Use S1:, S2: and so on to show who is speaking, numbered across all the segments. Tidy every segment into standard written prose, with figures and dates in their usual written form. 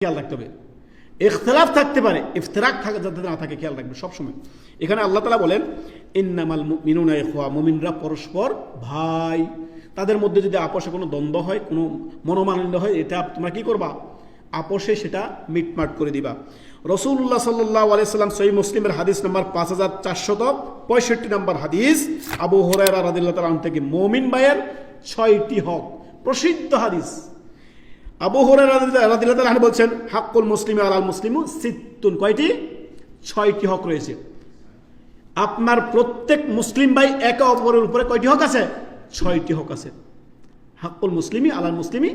S1: খেয়াল রাখতে হবে। ইখতিলাফ থাকতে পারে, ইফতিরাক থাকে যাতে না থাকে খেয়াল রাখবে সবসময়। এখানে আল্লাহ তাআলা বলেন ইন্নামাল মুমিনুনা ইখওয়া, মুমিনরা পরস্পর ভাই। তাদের মধ্যে যদি আপোষে কোনো দ্বন্দ্ব হয়, কোনো মনোমালিন্য হয়, এটা তোমরা কি করবা? আপোষে সেটা মিটমাট করে দিবা। রাসূলুল্লাহ সাল্লাল্লাহু আলাইহি সাল্লাম সহিহ মুসলিমের হাদিস নাম্বার 5465 নম্বর হাদিস, আবু হুরায়রা রাদিয়াল্লাহু তাআলা থেকে মুমিন ভাইয়ের 6টি হক, প্রসিদ্ধ হাদিস। আবু হুরায়রা রাদিয়াল্লাহু তাআলা আনহু বলছেন হাক্কুল মুসলিমি আলাল মুসলিমু সিত্তুন, কয়টি? 6টি হক রয়েছে। আপনার প্রত্যেক মুসলিম ভাই একে অপরের উপরে কয়টি হক আছে? 6টি হক আছে। হাক্কুল মুসলিমি আলাল মুসলিমি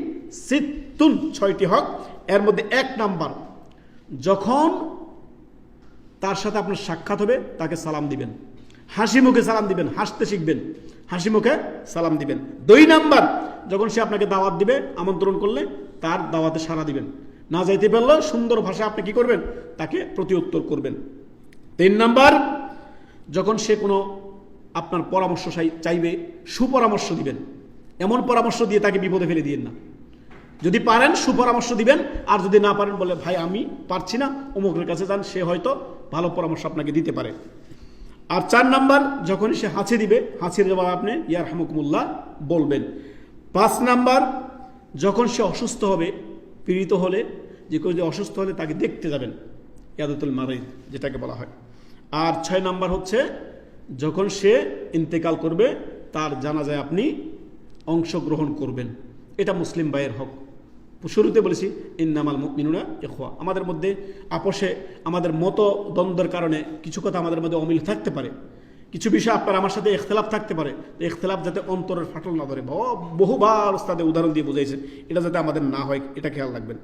S1: সিত্তুন, 6টি হক। এর মধ্যে 1 নাম্বার, যখন তার সাথে আপনার সাক্ষাৎ হবে তাকে সালাম দিবেন, হাসি মুখে সালাম দিবেন, হাসতে শিখবেন, হাসি মুখে সালাম দিবেন। 2 নাম্বার, যখন সে আপনাকে দাওয়াত দিবে, আমন্ত্রণ করলে তার দাওয়াতে সাড়া দিবেন। না যাইতে পারলে সুন্দর ভাষায় আপনি কি করবেন? তাকে প্রতিউত্তর করবেন। 3 নাম্বার, যখন সে কোনো আপনার পরামর্শ চাইবে, সুপরামর্শ দিবেন। এমন পরামর্শ দিয়ে তাকে বিপদে ফেলে দিয়েন না। যদি পারেন সুপরামর্শ দিবেন, আর যদি না পারেন বলে ভাই আমি পারছি না, অমুকের কাছে যান, সে হয়তো ভালো পরামর্শ আপনাকে দিতে পারে। আর 4 নাম্বার, যখন সে হাঁচি দিবে, হাঁচির জবাব আপনি ইয়ারহামুকুমুল্লাহ বলবেন। 5 নাম্বার, যখন সে অসুস্থ হবে, পীড়িত হলে, যে কেউ অসুস্থ হলে তাকে দেখতে যাবেন, ইয়াদাতুল মারিদ যেটাকে বলা হয়। আর 6 নাম্বার হচ্ছে যখন সে ইন্তেকাল করবে, তার জানাজায় আপনি অংশগ্রহণ করবেন। এটা মুসলিম ভাইয়ের হক। শুরুতে বলেছি ইন্নামাল মুমিনুনা ইখওয়া। আমাদের মধ্যে আপোষে, আমাদের মত দ্বন্দ্বের কারণে কিছু কথা আমাদের মধ্যে অমিল থাকতে পারে, কিছু বিষয় আপনার আমার সাথে ইখতিলাফ থাকতে পারে। ইখতিলাফ যাতে অন্তরের ফাটল না ধরে, বহুবার উস্তাদে উদাহরণ দিয়ে বুঝাইছে, এটা যাতে আমাদের না হয়, এটা খেয়াল রাখবেন।